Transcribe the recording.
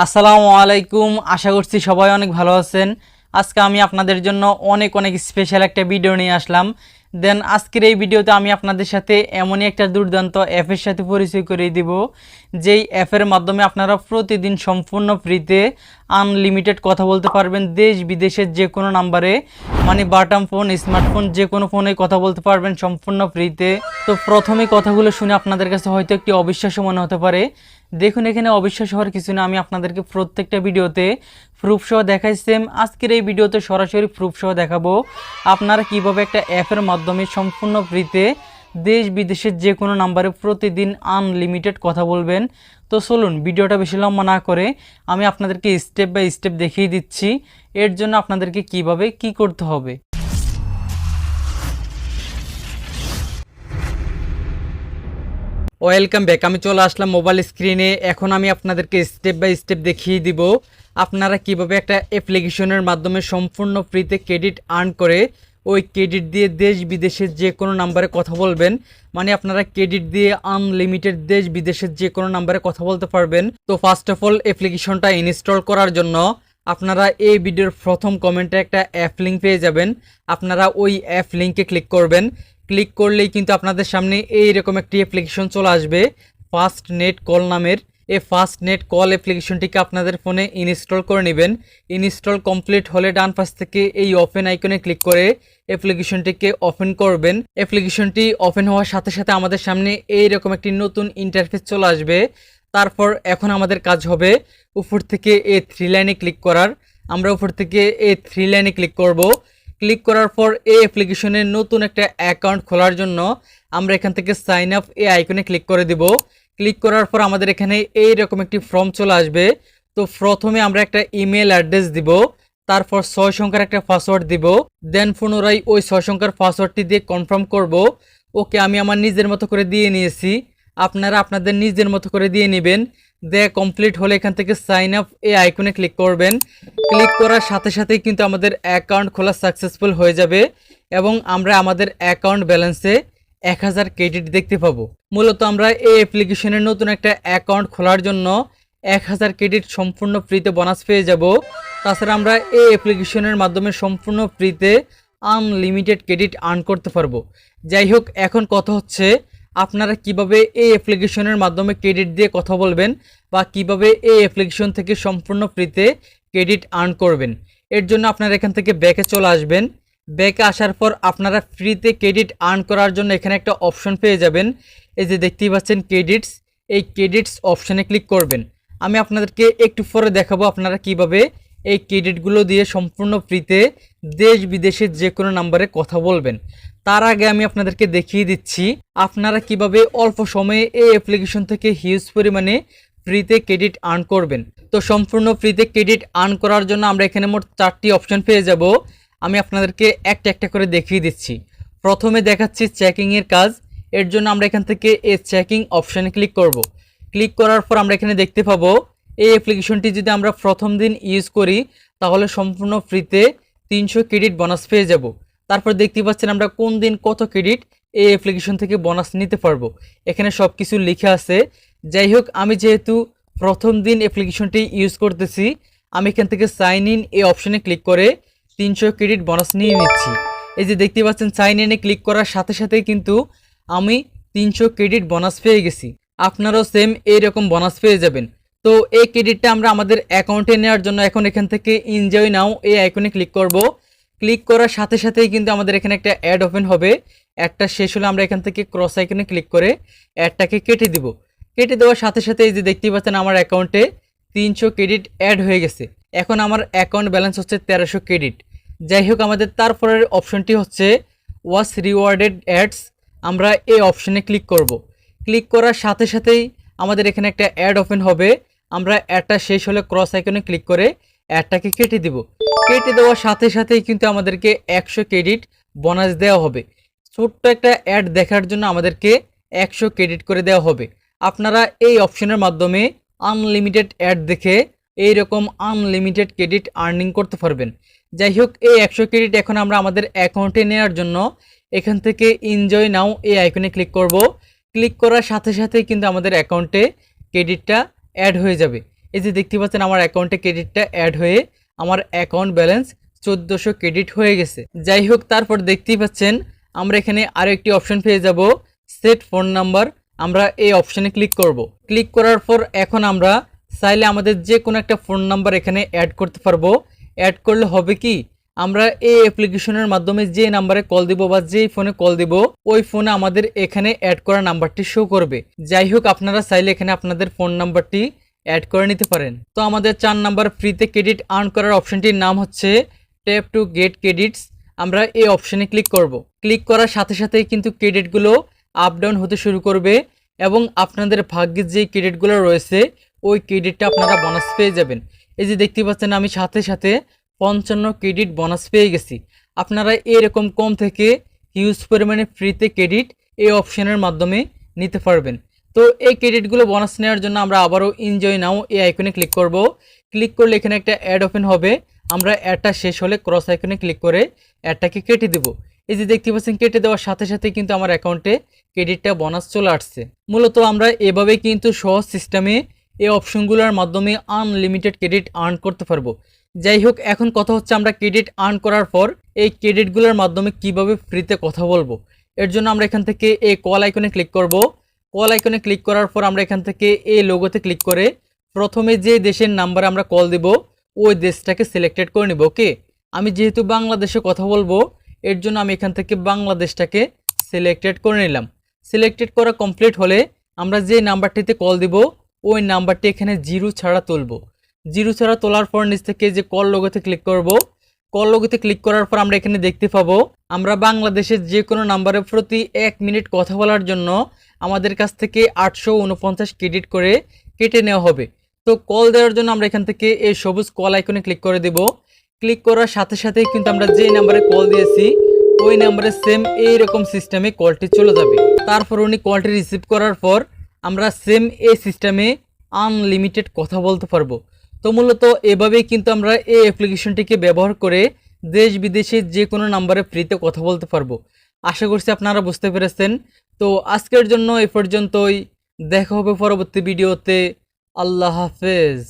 আসসালামু আলাইকুম। আশা করছি সবাই অনেক ভালো আছেন। আজকে আমি আপনাদের জন্য অনেক স্পেশাল একটা ভিডিও নিয়ে আসলাম। আজকের এই ভিডিওতে আমি আপনাদের সাথে এমনই একটা দুর্দান্ত অ্যাপের সাথে পরিচয় করিয়ে দিব, যেই অ্যাপের মাধ্যমে আপনারা প্রতিদিন সম্পূর্ণ ফ্রিতে আনলিমিটেড কথা বলতে পারবেন দেশ বিদেশের যে কোনো নাম্বারে, মানে বাটন ফোন, স্মার্টফোন, যে কোনো ফোনে কথা বলতে পারবেন সম্পূর্ণ ফ্রিতে। তো প্রথমে কথাগুলো শুনে আপনাদের কাছে হয়তো একটি অবিশ্বাস্য মনে হতে পারে। দেখুন, এখানে অবিশ্বাস হওয়ার কিছু না। আমি আপনাদেরকে প্রত্যেকটা ভিডিওতে প্রুফ সহ দেখাই। সেম আজকের এই ভিডিওতে সরাসরি প্রুফ সহ দেখাবো আপনারা কিভাবে একটা অ্যাপের মাধ্যমে সম্পূর্ণ ফ্রিতে দেশ বিদেশের যে কোনো নাম্বারে প্রতিদিন আনলিমিটেড কথা বলবেন। তো চলুন, ভিডিওটা বেশি লম্বা না করে আমি আপনাদেরকে স্টেপ বাই স্টেপ দেখিয়ে দিচ্ছি এর জন্য আপনাদেরকে কিভাবে কি করতে হবে। Welcome back. আমি চলে আসলাম মোবাইল স্ক্রিনে। এখন আমি আপনাদেরকে স্টেপ বাই স্টেপ দেখিয়ে দিব আপনারা কিভাবে একটা অ্যাপ্লিকেশনের মাধ্যমে সম্পূর্ণ ফ্রিতে ক্রেডিট আর্ন করে ওই ক্রেডিট দিয়ে দেশ বিদেশের যে কোনো নাম্বারে কথা বলবেন। মানে আপনারা ক্রেডিট দিয়ে আনলিমিটেড দেশ বিদেশের যে কোনো নাম্বারে কথা বলতে পারবেন। তো ফার্স্ট অফ অল অ্যাপ্লিকেশনটা ইনস্টল করার জন্য আপনারা এই ভিডিওর প্রথম কমেন্টে একটা অ্যাপ লিঙ্ক পেয়ে যাবেন। আপনারা ওই অ্যাপ লিঙ্কে ক্লিক করবেন। ক্লিক করলেই কিন্তু আপনাদের সামনে এইরকম একটি অ্যাপ্লিকেশন চলে আসবে, ফাস্ট নেট কল নামের। এই ফাস্ট নেট কল অ্যাপ্লিকেশনটিকে আপনাদের ফোনে ইনস্টল করে নেবেন। ইনস্টল কমপ্লিট হলে ডান পাশ থেকে এই ওপেন আইকনে ক্লিক করে অ্যাপ্লিকেশনটিকে ওপেন করবেন। অ্যাপ্লিকেশনটি ওপেন হওয়ার সাথে সাথে আমাদের সামনে এইরকম একটি নতুন ইন্টারফেস চলে আসবে। তারপর এখন আমাদের কাজ হবে উপর থেকে এই থ্রি লাইনে ক্লিক করার। আমরা উপর থেকে এই থ্রি লাইনে ক্লিক করব। ক্লিক করার পর এই অ্যাপ্লিকেশনের নতুন একটা অ্যাকাউন্ট খোলার জন্য আমরা এখান থেকে সাইন আপ এই আইকনে ক্লিক করে দিব। ক্লিক করার পর আমাদের এখানে এইরকম একটি ফর্ম চলে আসবে। তো প্রথমে আমরা একটা ইমেল অ্যাড্রেস দিব, তারপর 6 সংখ্যার একটা পাসওয়ার্ড দিব, দেন পুনরায় ওই 6 সংখ্যার পাসওয়ার্ডটি দিয়ে কনফার্ম করব। ওকে, আমি আমার নিজের মতো করে দিয়ে নিয়েছি, আপনারা আপনাদের নিজের মতো করে দিয়ে নেবেন। দেয়া কমপ্লিট হলে এখান থেকে সাইন আপ এই আইকনে ক্লিক করবেন। ক্লিক করার সাথে সাথেই কিন্তু আমাদের অ্যাকাউন্ট খোলা সাকসেসফুল হয়ে যাবে এবং আমরা আমাদের অ্যাকাউন্ট ব্যালেন্সে 1000 ক্রেডিট দেখতে পাবো। মূলত আমরা এই অ্যাপ্লিকেশনের নতুন একটা অ্যাকাউন্ট খোলার জন্য 1000 ক্রেডিট সম্পূর্ণ ফ্রিতে বোনাস পেয়ে যাব। তাছাড়া আমরা এই অ্যাপ্লিকেশনের মাধ্যমে সম্পূর্ণ ফ্রিতে আনলিমিটেড ক্রেডিট আর্ন করতে পারবো। যাই হোক, এখন কথা হচ্ছে আপনারা কিভাবে এই অ্যাপ্লিকেশনের মাধ্যমে ক্রেডিট দিয়ে কথা বলবেন বা কিভাবে এই অ্যাপ্লিকেশন থেকে সম্পূর্ণ ফ্রিতে ক্রেডিট আর্ন করবেন। এর জন্য আপনারা এখান থেকে ব্যাকে চলে আসবেন। ব্যাকে আসার পর আপনারা ফ্রিতে ক্রেডিট আর্ন করার জন্য এখানে একটা অপশন পেয়ে যাবেন। এই যে দেখতেই পাচ্ছেন ক্রেডিটস, এই ক্রেডিটস অপশানে ক্লিক করবেন। আমি আপনাদেরকে একটু পরে দেখাবো আপনারা কিভাবে এই ক্রেডিটগুলো দিয়ে সম্পূর্ণ ফ্রিতে দেশ বিদেশের যে কোনো নাম্বারে কথা বলবেন। তার আগে আমি আপনাদেরকে দেখিয়ে দিচ্ছি আপনারা কিভাবে অল্প সময়ে এই অ্যাপ্লিকেশন থেকে হিউজ পরিমাণে ফ্রিতে ক্রেডিট আর্ন করবেন। তো সম্পূর্ণ ফ্রিতে ক্রেডিট আর্ন করার জন্য আমরা এখানে মোট 4টি অপশন পেয়ে যাব। আমি আপনাদেরকে একটা একটা করে দেখিয়ে দিচ্ছি। প্রথমে দেখাচ্ছি চেকিংয়ের কাজ। এর জন্য আমরা এখান থেকে এই চেকিং অপশানে ক্লিক করব। ক্লিক করার পর আমরা এখানে দেখতে পাবো এই অ্যাপ্লিকেশনটি যদি আমরা প্রথম দিন ইউজ করি তাহলে সম্পূর্ণ ফ্রিতে 300 ক্রেডিট বোনাস পেয়ে যাব। তারপর দেখতে পাচ্ছেন আমরা কোন দিন কত ক্রেডিট এই অ্যাপ্লিকেশন থেকে বোনাস নিতে পারবো, এখানে সব কিছু লেখা আছে। যাই হোক, আমি যেহেতু প্রথম দিন অ্যাপ্লিকেশনটি ইউজ করতেছি, আমি এখান থেকে সাইন ইন এই অপশানে ক্লিক করে 300 ক্রেডিট বোনাস নিয়ে নিচ্ছি। এই যে দেখতে পাচ্ছেন সাইন ইনে ক্লিক করার সাথে সাথেই কিন্তু আমি 300 ক্রেডিট বোনাস পেয়ে গেছি। আপনারাও সেম এইরকম বোনাস পেয়ে যাবেন। তো এই ক্রেডিটটা আমরা আমাদের অ্যাকাউন্টে নেওয়ার জন্য এখন এখান থেকে এনজয় নাও এই আইকনে ক্লিক করব। ক্লিক করার সাথে সাথেই কিন্তু আমাদের এখানে একটা অ্যাড ওপেন হবে। অ্যাডটা শেষ হলে আমরা এখান থেকে ক্রস আইকনে ক্লিক করে অ্যাডটাকে কেটে দিব। কেটে দেওয়ার সাথে সাথে এই যে দেখতেই পাচ্ছেন আমার অ্যাকাউন্টে 300 ক্রেডিট অ্যাড হয়ে গেছে। এখন আমার অ্যাকাউন্ট ব্যালেন্স হচ্ছে 1300 ক্রেডিট। যাই হোক, আমাদের তারপরের অপশনটি হচ্ছে ওয়াচ রিওয়ার্ডেড অ্যাডস। আমরা এই অপশনে ক্লিক করব। ক্লিক করার সাথে সাথেই আমাদের এখানে একটা অ্যাড ওপেন হবে। আমরা অ্যাডটা শেষ হলে ক্রস আইকনে ক্লিক করে অ্যাডটাকে কেটে দিব। কেটে দেওয়ার সাথে সাথেই কিন্তু আমাদেরকে 100 ক্রেডিট বোনাস দেওয়া হবে। ছোট্ট একটা অ্যাড দেখার জন্য আমাদেরকে 100 ক্রেডিট করে দেওয়া হবে। আপনারা এই অপশনের মাধ্যমে আনলিমিটেড অ্যাড দেখে এইরকম আনলিমিটেড ক্রেডিট আর্নিং করতে পারবেন। যাই হোক, এই 100 ক্রেডিট এখন আমরা আমাদের অ্যাকাউন্টে নেওয়ার জন্য এখান থেকে এনজয় নাও এই আইকনে ক্লিক করব। ক্লিক করার সাথে সাথেই কিন্তু আমাদের অ্যাকাউন্টে ক্রেডিটটা অ্যাড হয়ে যাবে। এই যে দেখতে পাচ্ছেন আমার অ্যাকাউন্টে ক্রেডিটটা অ্যাড হয়ে আমার অ্যাকাউন্ট ব্যালেন্স 1400 ক্রেডিট হয়ে গেছে। যাই হোক, তারপর দেখতেই পাচ্ছেন আমরা এখানে আরও একটি অপশন পেয়ে যাব, সেট ফোন নাম্বার। আমরা এই অপশানে ক্লিক করব। ক্লিক করার পর এখন আমরা চাইলে আমাদের যে কোনো একটা ফোন নাম্বার এখানে অ্যাড করতে পারবো। অ্যাড করলে হবে কি, আমরা এই অ্যাপ্লিকেশনের মাধ্যমে যে নাম্বারে কল দিব বা যেই ফোনে কল দিব ওই ফোনে আমাদের এখানে অ্যাড করা নাম্বারটি শো করবে। যাই হোক, আপনারা চাইলে এখানে আপনাদের ফোন নাম্বারটি অ্যাড করে নিতে পারেন। তো আমাদের 4 নাম্বার ফ্রিতে ক্রেডিট আর্ন করার অপশনটির নাম হচ্ছে ট্যাপ টু গেট ক্রেডিটস। আমরা এই অপশনে ক্লিক করব। ক্লিক করার সাথে সাথেই কিন্তু ক্রেডিটগুলো আপ ডাউন হতে শুরু করবে এবং আপনাদের ভাগ্যের যেই ক্রেডিটগুলো রয়েছে ওই ক্রেডিটটা আপনারা বোনাস পেয়ে যাবেন। এই যে দেখতে পাচ্ছেন আমি সাথে সাথে 55 ক্রেডিট বোনাস পেয়ে গেছি। আপনারা এরকম কম থেকে হিউজ পরিমাণে ফ্রিতে ক্রেডিট এই অপশনের মাধ্যমে নিতে পারবেন। তো এই ক্রেডিটগুলো বোনাস নেওয়ার জন্য আমরা আবারও এনজয় নাও এই আইকনে ক্লিক করব। ক্লিক করলে এখানে একটা অ্যাড ওপেন হবে। আমরা অ্যাডটা শেষ হলে ক্রস আইকনে ক্লিক করে অ্যাডটাকে কেটে দেব। এই যে দেখতে পাচ্ছেন কেটে দেওয়ার সাথে সাথে কিন্তু আমার অ্যাকাউন্টে ক্রেডিটটা বোনাস চলে আসছে। মূলত আমরা এভাবে কিন্তু সহজ সিস্টেমে এই অপশনগুলোর মাধ্যমে আনলিমিটেড ক্রেডিট আর্ন করতে পারবো। যাই হোক, এখন কথা হচ্ছে আমরা ক্রেডিট আর্ন করার পর এই ক্রেডিটগুলোর মাধ্যমে কিভাবে ফ্রিতে কথা বলবো। এর জন্য আমরা এখান থেকে এই কল আইকনে ক্লিক করব। কল আইকনে ক্লিক করার পর আমরা এখান থেকে এই লোগোতে ক্লিক করে প্রথমে যে দেশের নাম্বারে আমরা কল দিব ওই দেশটাকে সিলেক্টেড করে নিব। ওকে, আমি যেহেতু বাংলাদেশে কথা বলবো এর জন্য আমি এখান থেকে বাংলাদেশটাকে সিলেক্টেড করে নিলাম। সিলেক্টেড করা কমপ্লিট হলে আমরা যে নাম্বারটিতে কল দিব ওই নাম্বারটি এখানে জিরো ছাড়া তুলব। জিরো ছাড়া তোলার পর নিচ থেকে যে কল লোগোতে ক্লিক করব। কল লোগোতে ক্লিক করার পর আমরা এখানে দেখতে পাবো আমরা বাংলাদেশের যে কোনো নাম্বারে প্রতি 1 মিনিট কথা বলার জন্য আমাদের কাছ থেকে 849 ক্রেডিট করে কেটে নেওয়া হবে। তো কল দেওয়ার জন্য আমরা এখান থেকে এই সবুজ কল আইকনে ক্লিক করে দেব। ক্লিক করার সাথে সাথেই কিন্তু আমরা যে নাম্বারে কল দিয়েছি ওই নাম্বারে সেম এইরকম সিস্টেমে কলটি চলে যাবে। তারপর উনি কলটি রিসিভ করার পর আমরা সেম এই সিস্টেমে আনলিমিটেড কথা বলতে পারবো। তো মূলত এভাবেই কিন্তু আমরা এই অ্যাপ্লিকেশনটিকে ব্যবহার করে দেশ বিদেশে যে কোনো নাম্বারে ফ্রিতে কথা বলতে পারবো। আশা করছি আপনারা বুঝতে পেরেছেন। তো আজকের জন্য এ পর্যন্তই, দেখা হবে পরবর্তী ভিডিওতে। আল্লাহ হাফেজ।